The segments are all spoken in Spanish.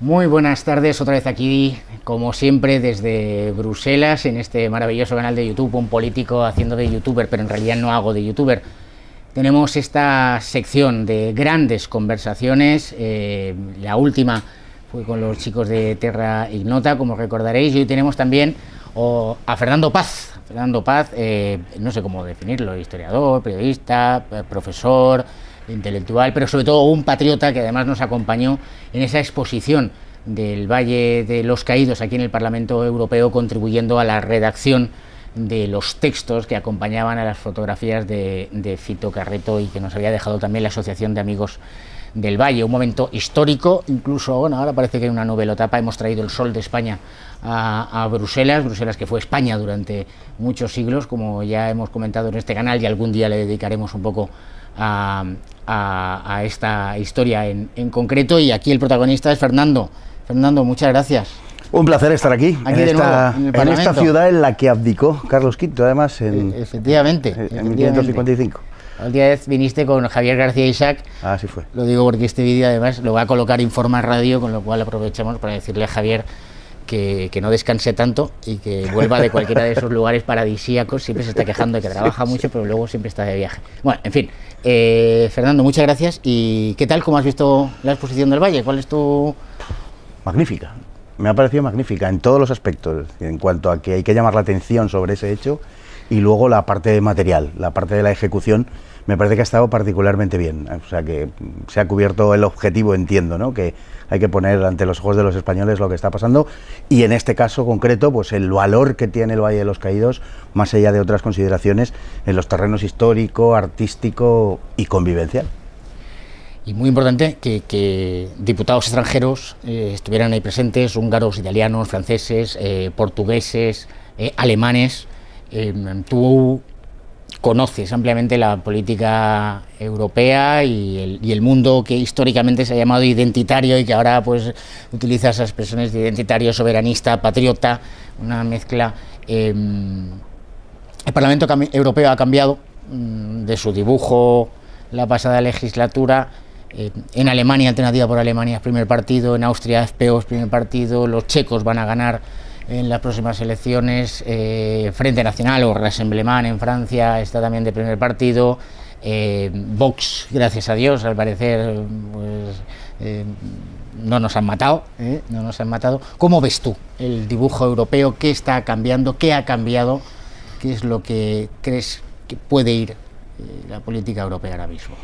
Muy buenas tardes, otra vez aquí, como siempre, desde Bruselas, en este maravilloso canal de YouTube, un político haciendo de youtuber, pero en realidad no hago de youtuber. Tenemos esta sección de grandes conversaciones, la última fue con los chicos de Terra Ignota, como recordaréis, y hoy tenemos también a Fernando Paz. Fernando Paz, no sé cómo definirlo, historiador, periodista, profesor, intelectual, pero sobre todo un patriota que además nos acompañó en esa exposición del Valle de los Caídos aquí en el Parlamento Europeo, contribuyendo a la redacción de los textos que acompañaban a las fotografías de Fito Carreto y que nos había dejado también la Asociación de Amigos del Valle. Un momento histórico, incluso, bueno, ahora parece que hay una novelotapa, hemos traído el sol de España a Bruselas, Bruselas que fue España durante muchos siglos, como ya hemos comentado en este canal, y algún día le dedicaremos un poco a esta historia en concreto, y aquí el protagonista es Fernando. Fernando, muchas gracias. Un placer estar aquí en esta ciudad en la que abdicó Carlos V, además, efectivamente, en 1555. El día vez viniste con Javier García Isaac. Así fue. Lo digo porque este vídeo además lo va a colocar Informa Radio, con lo cual aprovechamos para decirle a Javier que no descanse tanto y que vuelva de cualquiera de esos lugares paradisíacos. Siempre se está quejando de que trabaja mucho, pero luego siempre está de viaje. Bueno, en fin, Fernando, muchas gracias. ¿Y qué tal? ¿Cómo has visto la exposición del Valle? ¿Cuál es tu...? Magnífica. Me ha parecido magnífica en todos los aspectos, en cuanto a que hay que llamar la atención sobre ese hecho, y luego la parte material, la parte de la ejecución, me parece que ha estado particularmente bien. O sea, que se ha cubierto el objetivo, entiendo, ¿no? Que hay que poner ante los ojos de los españoles lo que está pasando, y en este caso concreto, pues el valor que tiene el Valle de los Caídos, más allá de otras consideraciones, en los terrenos histórico, artístico y convivencial. Y muy importante que diputados extranjeros estuvieran ahí presentes, húngaros, italianos, franceses, portugueses, alemanes. Tú conoces ampliamente la política europea y el mundo que históricamente se ha llamado identitario y que ahora pues utiliza esas expresiones de identitario, soberanista, patriota, una mezcla. El Parlamento Europeo ha cambiado de su dibujo la pasada legislatura. En Alemania, Alternativa por Alemania es primer partido, en Austria FPÖ es primer partido, los checos van a ganar en las próximas elecciones, Frente Nacional o Rassemblement en Francia está también de primer partido, Vox, gracias a Dios, al parecer pues, no nos han matado, no nos han matado. ¿Cómo ves tú el dibujo europeo? ¿Qué está cambiando? ¿Qué ha cambiado? ¿Qué es lo que crees que puede ir la política europea ahora mismo?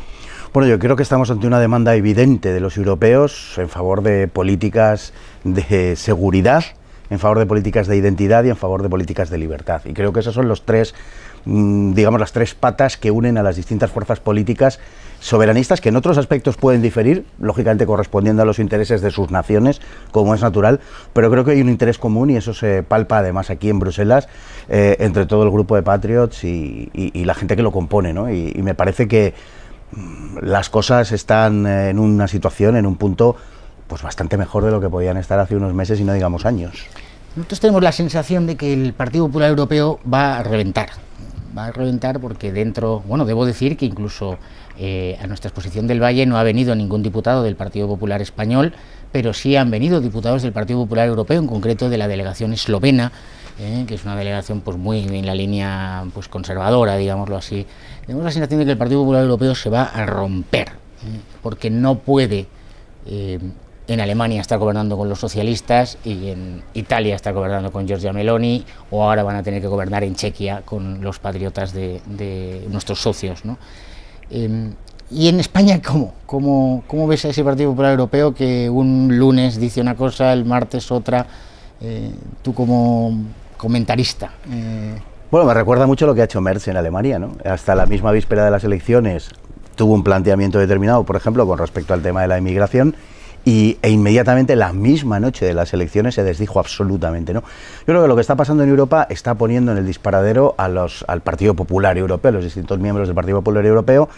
Bueno, yo creo que estamos ante una demanda evidente de los europeos en favor de políticas de seguridad, en favor de políticas de identidad y en favor de políticas de libertad. Y creo que esos son los tres, digamos, las tres patas que unen a las distintas fuerzas políticas soberanistas, que en otros aspectos pueden diferir, lógicamente correspondiendo a los intereses de sus naciones, como es natural, pero creo que hay un interés común, y eso se palpa además aquí en Bruselas, entre todo el grupo de Patriots y la gente que lo compone, ¿no? Y me parece que las cosas están en una situación, en un punto pues bastante mejor de lo que podían estar hace unos meses y no digamos años. Nosotros tenemos la sensación de que el Partido Popular Europeo va a reventar porque dentro, bueno, debo decir que incluso a nuestra exposición del Valle no ha venido ningún diputado del Partido Popular Español, pero sí han venido diputados del Partido Popular Europeo, en concreto de la delegación eslovena, que es una delegación pues muy en la línea pues conservadora, digámoslo así. Tenemos la sensación de que el Partido Popular Europeo se va a romper, porque no puede en Alemania estar gobernando con los socialistas y en Italia estar gobernando con Giorgia Meloni, o ahora van a tener que gobernar en Chequia con los patriotas de nuestros socios, ¿no? Y en España, ¿cómo ves a ese Partido Popular Europeo que un lunes dice una cosa, el martes otra? Tú como comentarista. Bueno, me recuerda mucho lo que ha hecho Merz en Alemania, ¿no? Hasta la misma víspera de las elecciones tuvo un planteamiento determinado, por ejemplo, con respecto al tema de la inmigración, e inmediatamente la misma noche de las elecciones se desdijo absolutamente, ¿no? Yo creo que lo que está pasando en Europa está poniendo en el disparadero al Partido Popular Europeo, los distintos miembros del Partido Popular Europeo,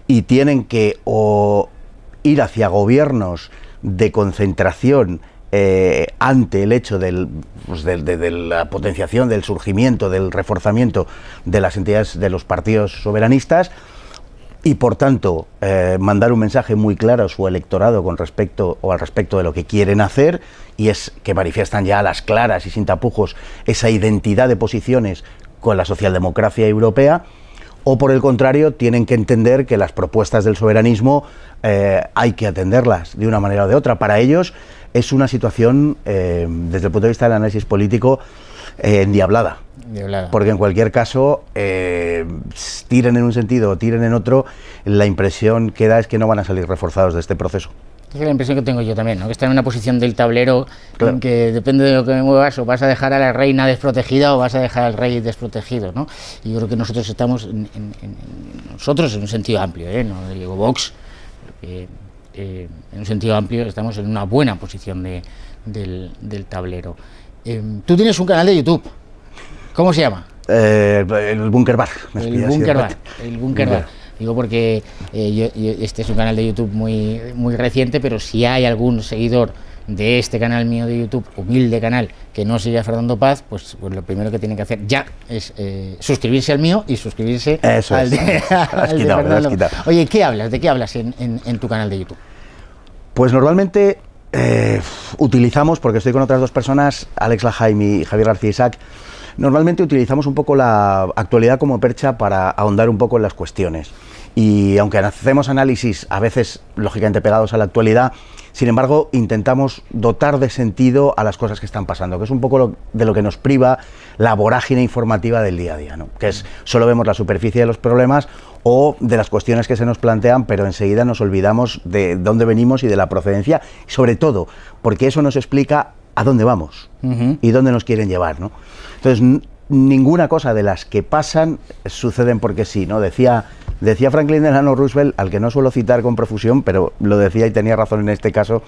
y tienen que o ir hacia gobiernos de concentración ante el hecho de la potenciación, del surgimiento, del reforzamiento de las entidades de los partidos soberanistas, y por tanto mandar un mensaje muy claro a su electorado con respecto o al respecto de lo que quieren hacer, y es que manifiestan ya a las claras y sin tapujos esa identidad de posiciones con la socialdemocracia europea, o por el contrario tienen que entender que las propuestas del soberanismo hay que atenderlas de una manera o de otra. Para ellos es una situación, desde el punto de vista del análisis político, endiablada. Porque en cualquier caso, tiren en un sentido o tiren en otro, la impresión que da es que no van a salir reforzados de este proceso. Es la impresión que tengo yo también, ¿no? Que están en una posición del tablero, claro, en que depende de lo que me muevas, o vas a dejar a la reina desprotegida o vas a dejar al rey desprotegido, ¿no? Y yo creo que nosotros estamos, nosotros en un sentido amplio, no digo Vox, porque en un sentido amplio estamos en una buena posición del tablero. Tú tienes un canal de YouTube. ¿Cómo se llama? El Búnker Bar. El Búnker Bar. Digo porque este es un canal de YouTube muy reciente, pero si hay algún seguidor de este canal mío de YouTube, humilde canal, que no sigue a Fernando Paz, pues lo primero que tiene que hacer ya es suscribirse al mío y suscribirse al de Fernando. Oye, ¿qué hablas? ¿De qué hablas en tu canal de YouTube? Pues normalmente utilizamos, porque estoy con otras dos personas, Alex Lajaim y Javier García Isaac, normalmente utilizamos un poco la actualidad como percha para ahondar un poco en las cuestiones. Y aunque hacemos análisis a veces lógicamente pegados a la actualidad, sin embargo intentamos dotar de sentido a las cosas que están pasando, que es un poco de lo que nos priva la vorágine informativa del día a día, ¿no? Que es solo vemos la superficie de los problemas o de las cuestiones que se nos plantean, pero enseguida nos olvidamos de dónde venimos y de la procedencia, y sobre todo porque eso nos explica a dónde vamos y dónde nos quieren llevar, ¿no? Entonces, ninguna cosa de las que pasan suceden porque sí, ¿no? Decía Franklin Delano Roosevelt, al que no suelo citar con profusión, pero lo decía y tenía razón en este caso,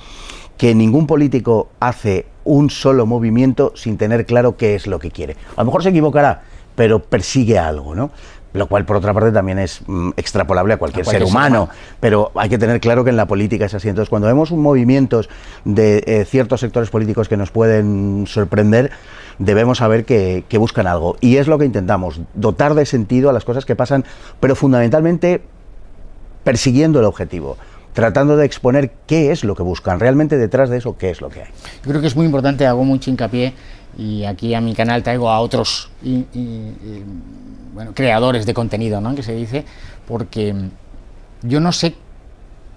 que ningún político hace un solo movimiento sin tener claro qué es lo que quiere. A lo mejor se equivocará, pero persigue algo, ¿no? Lo cual, por otra parte, también es extrapolable a cualquier ser humano, pero hay que tener claro que en la política es así. Entonces, cuando vemos movimientos de ciertos sectores políticos que nos pueden sorprender, debemos saber que buscan algo. Y es lo que intentamos, dotar de sentido a las cosas que pasan, pero fundamentalmente persiguiendo el objetivo, tratando de exponer qué es lo que buscan, realmente detrás de eso, qué es lo que hay. Yo creo que es muy importante, hago mucho hincapié, y aquí a mi canal traigo a otros bueno, creadores de contenido, ¿no?, que se dice, porque yo no sé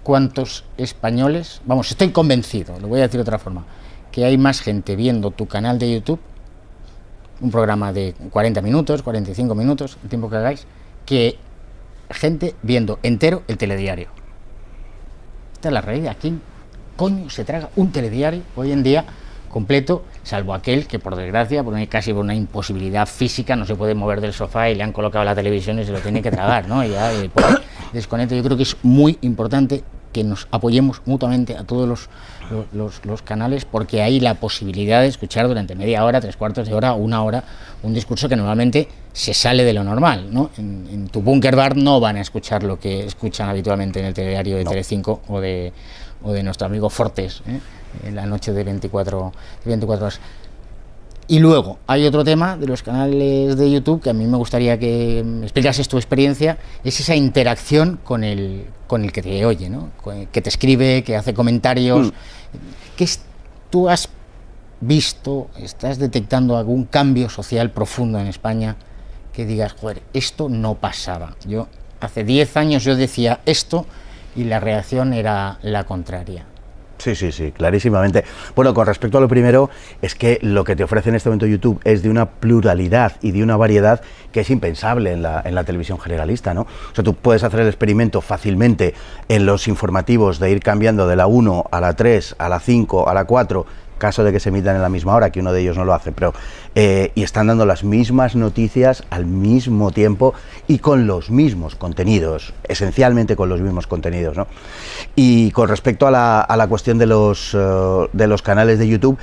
cuántos españoles, vamos, estoy convencido, lo voy a decir de otra forma, que hay más gente viendo tu canal de YouTube, un programa de 40 minutos, 45 minutos, el tiempo que hagáis, que gente viendo entero el telediario. Esta es la realidad. ¿Quién coño se traga un telediario hoy en día completo, salvo aquel que, por desgracia, casi por una imposibilidad física, no se puede mover del sofá y le han colocado la televisión y se lo tiene que tragar, ¿no? Y ya desconecta. Yo creo que es muy importante que nos apoyemos mutuamente a todos los canales, porque hay la posibilidad de escuchar durante media hora, 3/4 de hora, 1 hora, un discurso que normalmente se sale de lo normal, ¿no? En tu Búnker Bar no van a escuchar lo que escuchan habitualmente en el telediario de Telecinco o de nuestro amigo Fortes, en la noche de 24 horas. Y luego hay otro tema de los canales de YouTube que a mí me gustaría que me explicases tu experiencia, es esa interacción con el que te oye, ¿no? Que te escribe, que hace comentarios. ¿Tú has visto, estás detectando algún cambio social profundo en España que digas, joder, esto no pasaba? Yo hace 10 años yo decía esto y la reacción era la contraria. Sí, clarísimamente. Bueno, con respecto a lo primero, es que lo que te ofrece en este momento YouTube es de una pluralidad y de una variedad que es impensable en la televisión generalista, ¿no? O sea, tú puedes hacer el experimento fácilmente en los informativos de ir cambiando de la 1 a la 3, a la 5, a la 4, caso de que se emitan en la misma hora, que uno de ellos no lo hace, pero y están dando las mismas noticias al mismo tiempo y con los mismos contenidos, esencialmente con los mismos contenidos, ¿no? Y con respecto a la cuestión de los canales de YouTube,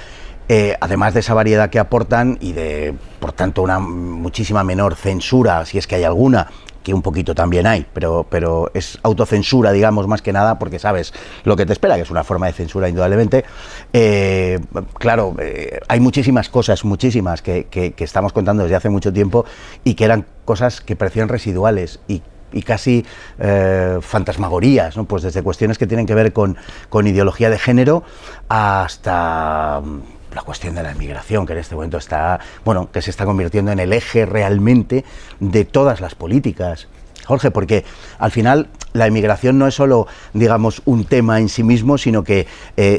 además de esa variedad que aportan y de, por tanto, una muchísima menor censura, si es que hay alguna, que un poquito también hay, pero es autocensura, digamos, más que nada, porque sabes lo que te espera, que es una forma de censura indudablemente. Claro, hay muchísimas cosas, que estamos contando desde hace mucho tiempo y que eran cosas que parecían residuales y y casi fantasmagorías, ¿no? Pues desde cuestiones que tienen que ver con ideología de género hasta la cuestión de la inmigración, que en este momento está, bueno, que se está convirtiendo en el eje realmente de todas las políticas, Jorge, porque al final la inmigración no es solo, digamos, un tema en sí mismo, sino que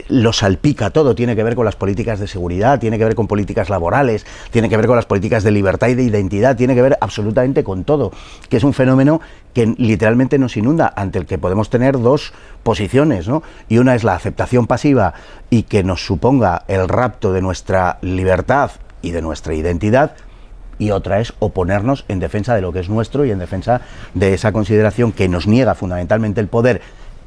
lo salpica todo. Tiene que ver con las políticas de seguridad, tiene que ver con políticas laborales, tiene que ver con las políticas de libertad y de identidad, tiene que ver absolutamente con todo, que es un fenómeno que literalmente nos inunda, ante el que podemos tener dos posiciones, ¿no? Y una es la aceptación pasiva y que nos suponga el rapto de nuestra libertad y de nuestra identidad, y otra es oponernos en defensa de lo que es nuestro y en defensa de esa consideración que nos niega fundamentalmente el poder,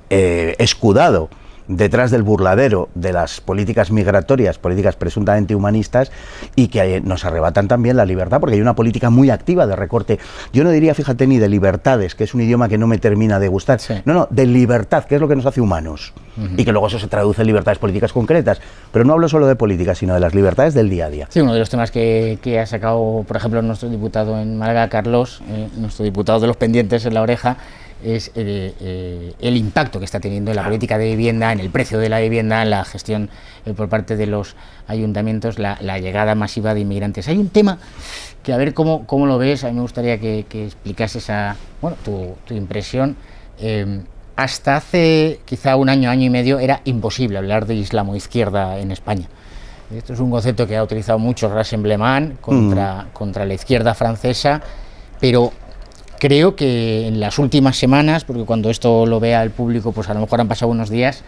escudado detrás del burladero de las políticas migratorias, políticas presuntamente humanistas, y que nos arrebatan también la libertad, porque hay una política muy activa de recorte. Yo no diría, fíjate, ni de libertades, que es un idioma que no me termina de gustar, sí. No, de libertad, que es lo que nos hace humanos, y que luego eso se traduce en libertades políticas concretas. Pero no hablo solo de política, sino de las libertades del día a día. Sí, uno de los temas que ha sacado, por ejemplo, nuestro diputado en Málaga, Carlos, nuestro diputado de los pendientes en la oreja, es el impacto que está teniendo en la política de vivienda, en el precio de la vivienda, en la gestión por parte de los ayuntamientos, la llegada masiva de inmigrantes. Hay un tema que, a ver cómo lo ves, a mí me gustaría que explicases tu impresión. Hasta hace quizá un año y medio era imposible hablar de islamoizquierda en España. Esto es un concepto que ha utilizado mucho Rassemblement contra la izquierda francesa, pero creo que en las últimas semanas, porque cuando esto lo vea el público, pues a lo mejor han pasado unos días,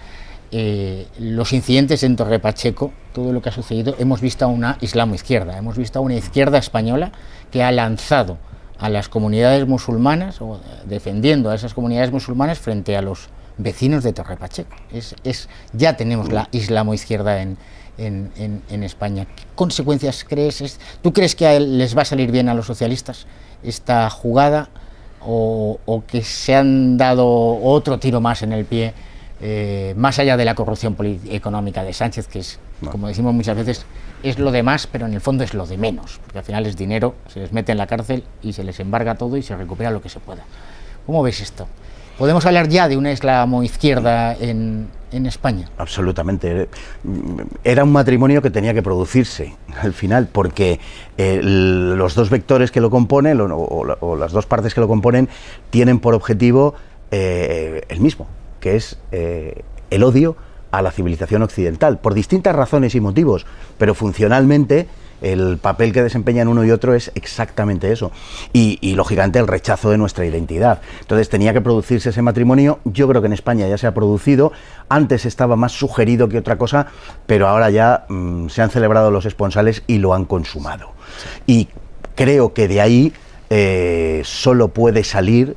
los incidentes en Torre Pacheco, todo lo que ha sucedido, hemos visto a una islamoizquierda, hemos visto a una izquierda española que ha lanzado a las comunidades musulmanas, o defendiendo a esas comunidades musulmanas frente a los vecinos de Torre Pacheco. Ya tenemos la islamoizquierda en España. ¿Qué consecuencias crees? ¿Tú crees que les va a salir bien a los socialistas esta jugada, o que se han dado otro tiro más en el pie, más allá de la corrupción económica de Sánchez, que es, como decimos muchas veces, es lo de más, pero en el fondo es lo de menos, porque al final es dinero, se les mete en la cárcel y se les embarga todo y se recupera lo que se pueda? ¿Cómo ves esto? ¿Podemos hablar ya de una islamoizquierda en España? Absolutamente. Era un matrimonio que tenía que producirse al final, porque los dos vectores que lo componen, o las dos partes que lo componen, tienen por objetivo el mismo, que es el odio a la civilización occidental, por distintas razones y motivos, pero funcionalmente el papel que desempeñan uno y otro es exactamente eso, y lógicamente el rechazo de nuestra identidad. Entonces tenía que producirse ese matrimonio. Yo creo que en España ya se ha producido, antes estaba más sugerido que otra cosa, pero ahora ya se han celebrado los esponsales y lo han consumado. Y creo que de ahí solo puede salir,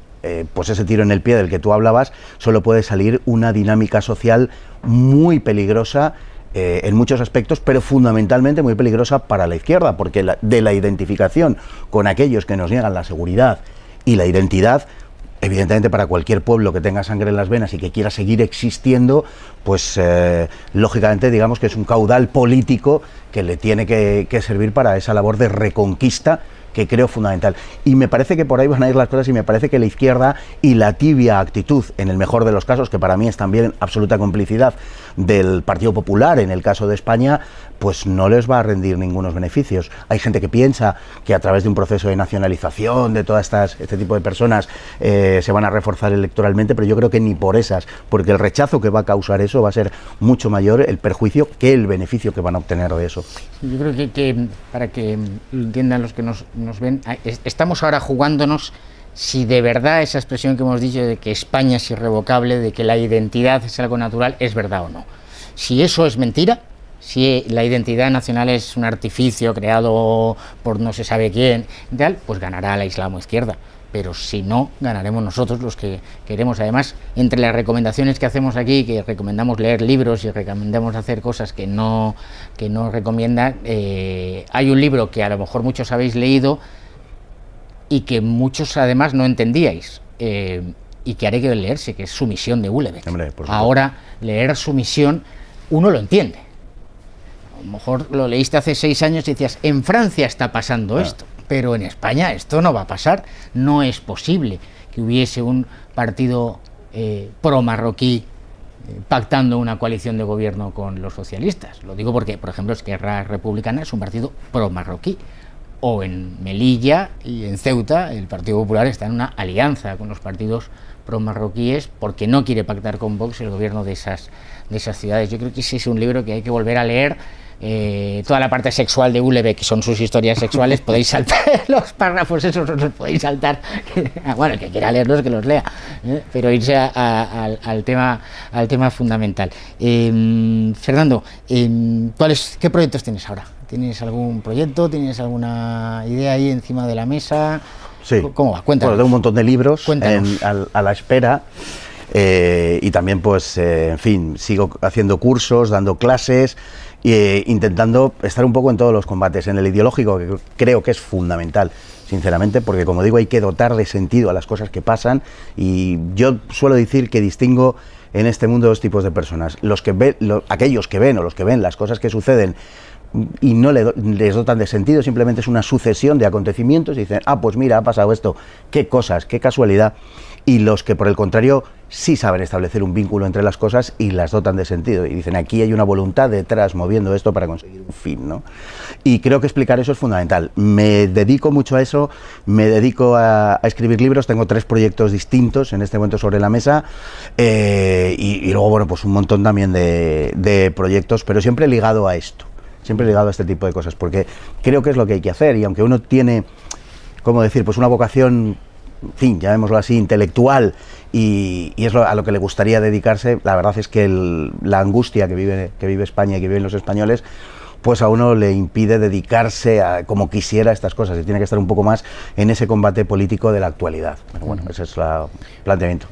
pues ese tiro en el pie del que tú hablabas, solo puede salir una dinámica social muy peligrosa en muchos aspectos, pero fundamentalmente muy peligrosa para la izquierda, porque de la identificación con aquellos que nos niegan la seguridad y la identidad, evidentemente para cualquier pueblo que tenga sangre en las venas y que quiera seguir existiendo, pues lógicamente digamos que es un caudal político que le tiene que servir para esa labor de reconquista, que creo fundamental. Y me parece que por ahí van a ir las cosas, y me parece que la izquierda y la tibia actitud, en el mejor de los casos, que para mí es también absoluta complicidad del Partido Popular en el caso de España, pues no les va a rendir ningunos beneficios. Hay gente que piensa que a través de un proceso de nacionalización de todas este tipo de personas se van a reforzar electoralmente, pero yo creo que ni por esas, porque el rechazo que va a causar eso va a ser mucho mayor el perjuicio que el beneficio que van a obtener de eso. Yo creo que para que lo entiendan los que nos ven, estamos ahora jugándonos si de verdad esa expresión que hemos dicho de que España es irrevocable, de que la identidad es algo natural, es verdad o no. Si eso es mentira, si la identidad nacional es un artificio creado por no se sabe quién, pues ganará la islamoizquierda. Pero si no, ganaremos nosotros, los que queremos. Además, entre las recomendaciones que hacemos aquí, que recomendamos leer libros y recomendamos hacer cosas que no recomiendan, hay un libro que a lo mejor muchos habéis leído y que muchos además no entendíais, y que haré que leerse, que es Sumisión de Houellebecq. Ahora, leer Sumisión, uno lo entiende. A lo mejor lo leíste hace 6 años y decías, en Francia está pasando esto, pero en España esto no va a pasar, no es posible que hubiese un partido pro-marroquí pactando una coalición de gobierno con los socialistas. Lo digo porque, por ejemplo, Esquerra Republicana es un partido pro-marroquí. O en Melilla y en Ceuta el Partido Popular está en una alianza con los partidos pro-marroquíes porque no quiere pactar con Vox el gobierno de esas ciudades. Yo creo que ese es un libro que hay que volver a leer. Toda la parte sexual de Ulebe, que son sus historias sexuales, podéis saltar los párrafos esos, os los podéis saltar. Bueno, el que quiera leerlos que los lea, pero irse al tema fundamental. Fernando, ¿qué proyectos tienes ahora? ¿Tienes algún proyecto? ¿Tienes alguna idea ahí encima de la mesa? Sí. ¿Cómo va? Cuéntanos. Bueno, tengo un montón de libros a la espera. Y también, pues, en fin, sigo haciendo cursos, dando clases, intentando estar un poco en todos los combates. En el ideológico, que creo que es fundamental, sinceramente, porque, como digo, hay que dotar de sentido a las cosas que pasan. Y yo suelo decir que distingo en este mundo dos tipos de personas: aquellos que ven o los que ven las cosas que suceden y no les dotan de sentido, simplemente es una sucesión de acontecimientos y dicen, pues mira, ha pasado esto, qué cosas, qué casualidad. Y los que, por el contrario, sí saben establecer un vínculo entre las cosas y las dotan de sentido. Y dicen, aquí hay una voluntad detrás moviendo esto para conseguir un fin, ¿no? Y creo que explicar eso es fundamental. Me dedico mucho a eso, me dedico a escribir libros, tengo 3 proyectos distintos en este momento sobre la mesa, y luego, bueno, pues un montón también de proyectos, pero siempre ligado a esto, siempre ligado a este tipo de cosas, porque creo que es lo que hay que hacer. Y aunque uno tiene, ¿cómo decir?, pues una vocación, en fin, llamémoslo así, intelectual, y es a lo que le gustaría dedicarse, la verdad es que la angustia que vive España y que viven los españoles, pues a uno le impide dedicarse como quisiera a estas cosas, y tiene que estar un poco más en ese combate político de la actualidad. Pero bueno, ese es el planteamiento.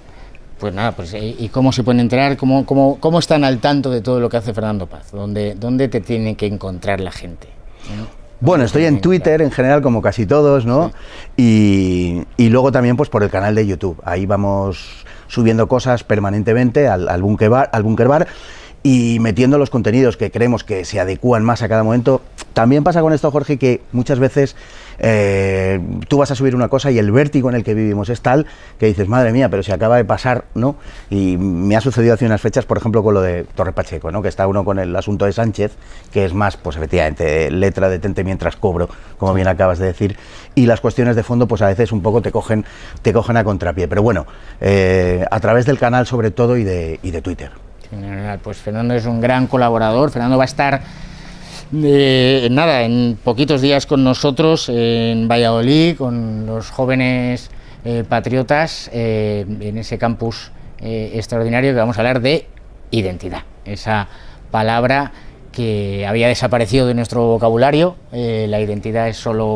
Pues nada, pues ¿y cómo se pueden enterar? ¿Cómo están al tanto de todo lo que hace Fernando Paz? ¿Dónde te tiene que encontrar la gente? Bueno, estoy en Twitter en general, como casi todos, ¿no? Sí. Y luego también, pues, por el canal de YouTube. Ahí vamos subiendo cosas permanentemente al Búnker Bar y metiendo los contenidos que creemos que se adecúan más a cada momento. También pasa con esto, Jorge, que muchas veces tú vas a subir una cosa y el vértigo en el que vivimos es tal que dices, madre mía, pero se acaba de pasar, ¿no? Y me ha sucedido hace unas fechas, por ejemplo, con lo de Torre Pacheco, ¿no? Que está uno con el asunto de Sánchez, que es más, pues efectivamente, letra de tente mientras cobro, como bien acabas de decir, y las cuestiones de fondo, pues a veces un poco te cogen a contrapié. Pero bueno, a través del canal sobre todo y de Twitter. Pues Fernando es un gran colaborador. Fernando va a estar en poquitos días con nosotros en Valladolid, con los jóvenes patriotas, en ese campus extraordinario que vamos a hablar de identidad, esa palabra que había desaparecido de nuestro vocabulario. La identidad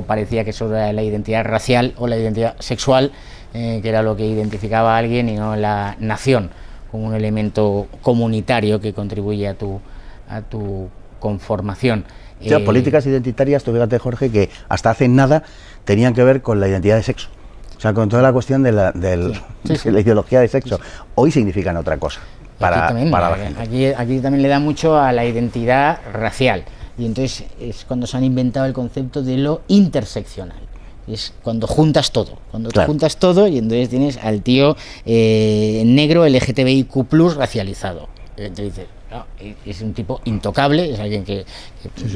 parecía que solo era la identidad racial o la identidad sexual, que era lo que identificaba a alguien, y no la nación como un elemento comunitario que contribuye a tu conformación. Ya, políticas identitarias, tú fíjate, Jorge, que hasta hace nada tenían que ver con la identidad de sexo. O sea, con toda la cuestión de la ideología de sexo. Sí. Hoy significan otra cosa para la gente. Aquí también le da mucho a la identidad racial. Y entonces es cuando se han inventado el concepto de lo interseccional. Es cuando juntas todo, juntas todo, y entonces tienes al tío negro LGTBIQ+ racializado. Entonces dices, no, es un tipo intocable, es alguien que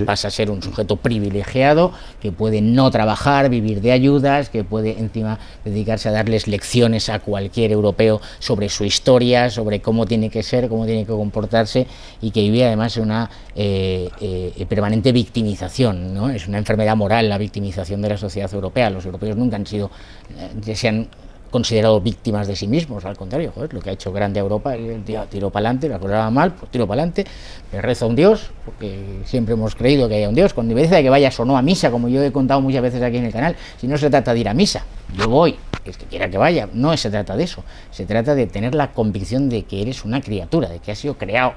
pasa a ser un sujeto privilegiado, que puede no trabajar, vivir de ayudas, que puede encima dedicarse a darles lecciones a cualquier europeo sobre su historia, sobre cómo tiene que ser, cómo tiene que comportarse, y que vive además en una permanente victimización, ¿no? Es una enfermedad moral la victimización de la sociedad europea. Los europeos nunca se han considerado víctimas de sí mismos, al contrario, joder, lo que ha hecho grande a Europa, el tío tiró para adelante, la cosa va mal, pues tiro para adelante, le rezo a un Dios, porque siempre hemos creído que hay un Dios, con independencia de que vayas o no a misa, como yo he contado muchas veces aquí en el canal. Si no se trata de ir a misa, yo voy, es que quiera que vaya, no se trata de eso, se trata de tener la convicción de que eres una criatura, de que has sido creado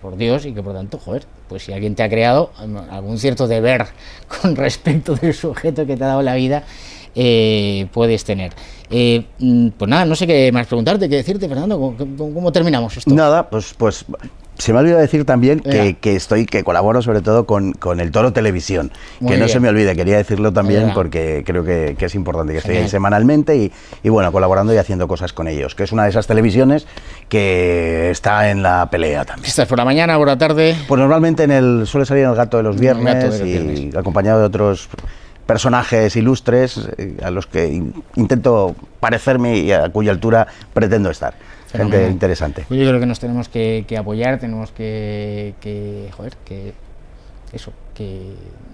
por Dios, y que por tanto, joder, pues si alguien te ha creado, algún cierto deber con respecto del sujeto que te ha dado la vida, puedes tener. Pues nada, no sé qué más preguntarte, qué decirte, Fernando. ¿Cómo terminamos esto? Nada, pues Se me ha olvidado decir también Venga. que colaboro sobre todo con el Toro Televisión. Muy Que no bien. se me olvide, quería decirlo también Venga. porque creo que es importante que esté ahí Genial. semanalmente y bueno, colaborando y haciendo cosas con ellos, que es una de esas televisiones que está en la pelea también. ¿Estás por la mañana, por la tarde? Pues normalmente suele salir en El Gato de los En El Gato Viernes de los y Viernes. acompañado de otros personajes ilustres a los que intento parecerme y a cuya altura pretendo estar. Gente Fenomenal. interesante. Pues yo creo que nos tenemos que apoyar, tenemos que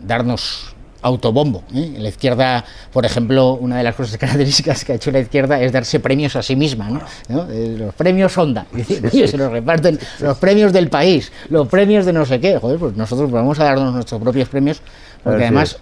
darnos autobombo, ¿eh? En la izquierda, por ejemplo, una de las cosas características que ha hecho la izquierda es darse premios a sí misma, ¿no? Los premios Onda, se los reparten los premios del país, los premios de no sé qué. Joder, pues nosotros vamos a darnos nuestros propios premios, porque Así además, es.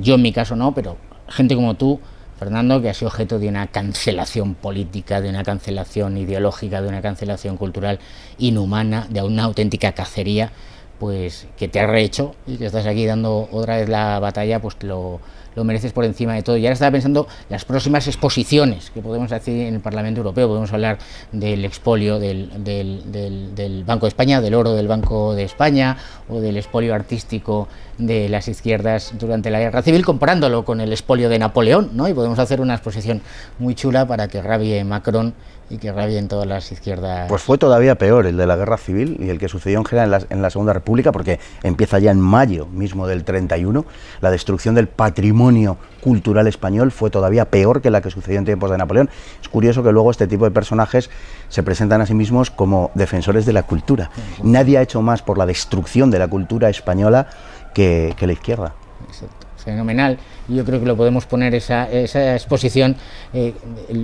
yo en mi caso no, pero gente como tú, Fernando, que ha sido objeto de una cancelación política, de una cancelación ideológica, de una cancelación cultural inhumana, de una auténtica cacería, pues que te has rehecho y que estás aquí dando otra vez la batalla, pues lo mereces por encima de todo. Y ahora estaba pensando las próximas exposiciones que podemos hacer en el Parlamento Europeo. Podemos hablar del expolio del Banco de España, del oro del Banco de España, o del expolio artístico de las izquierdas durante la Guerra Civil, comparándolo con el expolio de Napoleón, ¿no? Y podemos hacer una exposición muy chula para que rabie Macron y que rabien todas las izquierdas. Pues fue todavía peor el de la Guerra Civil y el que sucedió en general en la Segunda República, porque empieza ya en mayo mismo del 31. La destrucción del patrimonio cultural español fue todavía peor que la que sucedió en tiempos de Napoleón. Es curioso que luego este tipo de personajes se presentan a sí mismos como defensores de la cultura. Nadie ha hecho más por la destrucción de la cultura española que la izquierda. Exacto. Fenomenal. Yo creo que lo podemos poner esa exposición.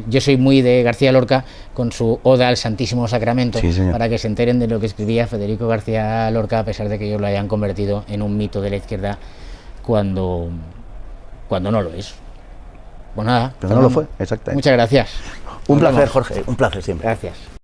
Yo soy muy de García Lorca con su Oda al Santísimo Sacramento, Sí, señor. para que se enteren de lo que escribía Federico García Lorca, a pesar de que ellos lo hayan convertido en un mito de la izquierda cuando no lo es. Pues nada. Pero no lo Fernando, fue, exactamente. Muchas gracias. Un Nos placer, vemos. Jorge, un placer siempre. Gracias.